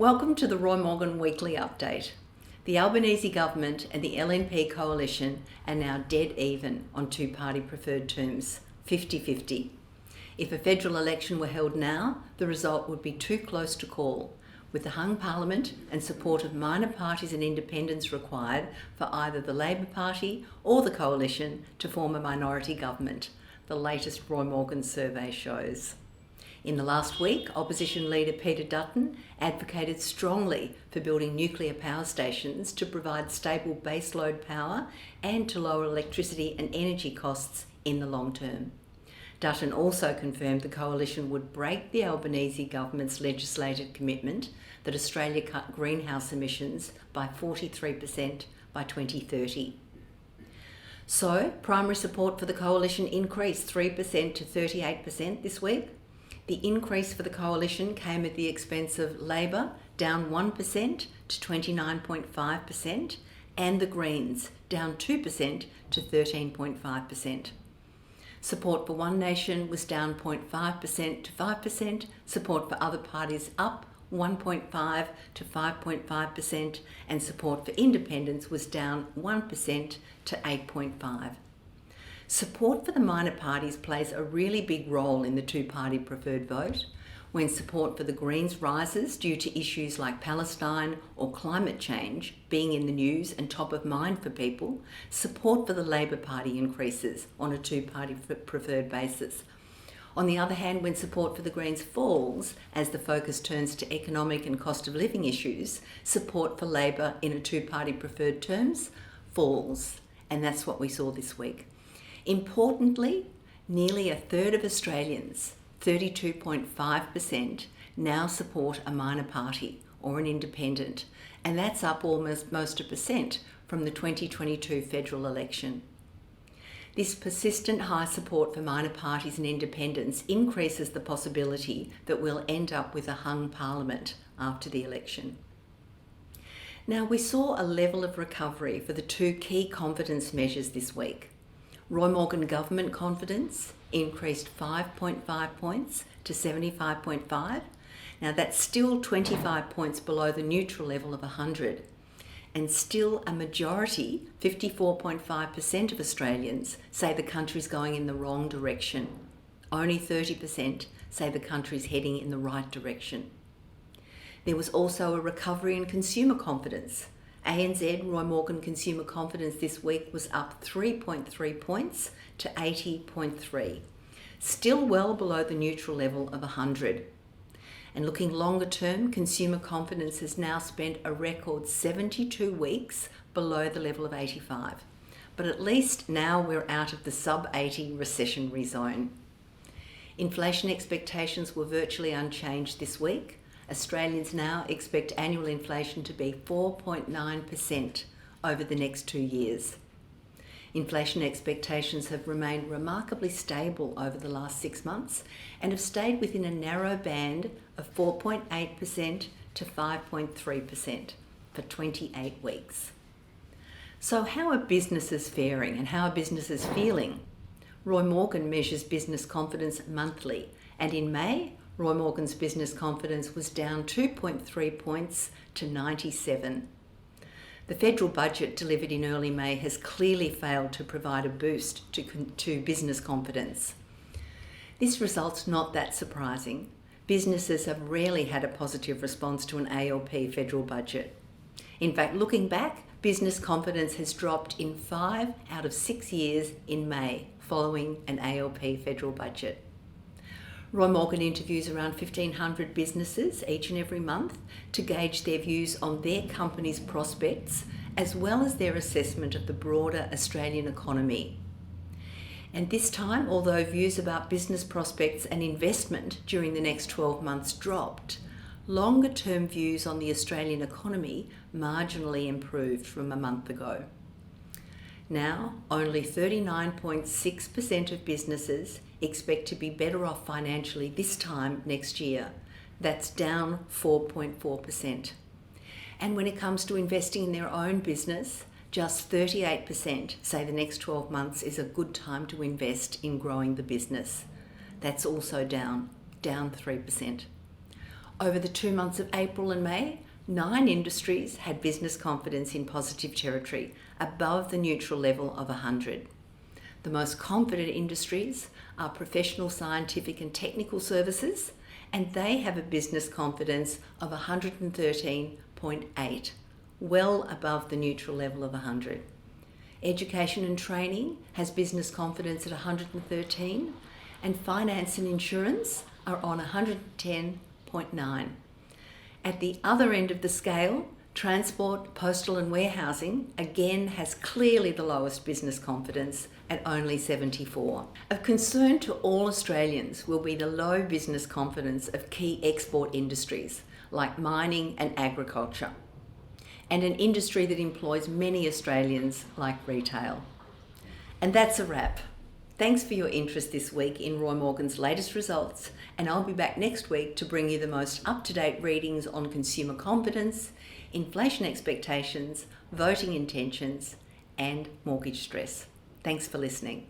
Welcome to the Roy Morgan Weekly Update. The Albanese government and the LNP coalition are now dead even on two-party preferred terms, 50-50. If a federal election were held now, the result would be too close to call, with the hung parliament and support of minor parties and independents required for either the Labor Party or the coalition to form a minority government, the latest Roy Morgan survey shows. In the last week, opposition leader Peter Dutton advocated strongly for building nuclear power stations to provide stable baseload power and to lower electricity and energy costs in the long term. Dutton also confirmed the coalition would break the Albanese government's legislated commitment that Australia cut greenhouse emissions by 43% by 2030. So, primary support for the coalition increased 3% to 38% this week. The increase for the coalition came at the expense of Labor, down 1% to 29.5%, and the Greens, down 2% to 13.5%. Support for One Nation was down 0.5% to 5%, support for other parties up 1.5% to 5.5%, and support for independents was down 1% to 8.5%. Support for the minor parties plays a really big role in the two-party preferred vote. When support for the Greens rises due to issues like Palestine or climate change being in the news and top of mind for people, support for the Labor Party increases on a two-party preferred basis. On the other hand, when support for the Greens falls as the focus turns to economic and cost of living issues, support for Labor in a two-party preferred terms falls. And that's what we saw this week. Importantly, nearly a third of Australians, 32.5%, now support a minor party or an independent, and that's up almost a percent from the 2022 federal election. This persistent high support for minor parties and independents increases the possibility that we'll end up with a hung parliament after the election. Now, we saw a level of recovery for the two key confidence measures this week. Roy Morgan government confidence increased 5.5 points to 75.5. Now that's still 25 points below the neutral level of 100. And still a majority, 54.5% of Australians, say the country's going in the wrong direction. Only 30% say the country's heading in the right direction. There was also a recovery in consumer confidence. ANZ Roy Morgan consumer confidence this week was up 3.3 points to 80.3, still well below the neutral level of 100. And looking longer term, consumer confidence has now spent a record 72 weeks below the level of 85. But at least now we're out of the sub-80 recessionary zone. Inflation expectations were virtually unchanged this week. Australians now expect annual inflation to be 4.9% over the next 2 years. Inflation expectations have remained remarkably stable over the last 6 months and have stayed within a narrow band of 4.8% to 5.3% for 28 weeks. So how are businesses faring and how are businesses feeling? Roy Morgan measures business confidence monthly, and in May, Roy Morgan's business confidence was down 2.3 points to 97. The federal budget delivered in early May has clearly failed to provide a boost to business confidence. This result's not that surprising. Businesses have rarely had a positive response to an ALP federal budget. In fact, looking back, business confidence has dropped in 5 out of 6 years in May following an ALP federal budget. Roy Morgan interviews around 1,500 businesses each and every month to gauge their views on their company's prospects, as well as their assessment of the broader Australian economy. And this time, although views about business prospects and investment during the next 12 months dropped, longer-term views on the Australian economy marginally improved from a month ago. Now, only 39.6% of businesses expect to be better off financially this time next year. That's down 4.4%. And when it comes to investing in their own business, just 38% say the next 12 months is a good time to invest in growing the business. That's also down 3%. Over the 2 months of April and May, 9 industries had business confidence in positive territory, above the neutral level of 100. The most confident industries are professional, scientific and technical services, and they have a business confidence of 113.8, well above the neutral level of 100. Education and training has business confidence at 113, and finance and insurance are on 110.9. At the other end of the scale, transport, postal and warehousing again has clearly the lowest business confidence at only 74. Of concern to all Australians will be the low business confidence of key export industries like mining and agriculture, and an industry that employs many Australians like retail. And that's a wrap. Thanks for your interest this week in Roy Morgan's latest results, and I'll be back next week to bring you the most up-to-date readings on consumer confidence, inflation expectations, voting intentions, and mortgage stress. Thanks for listening.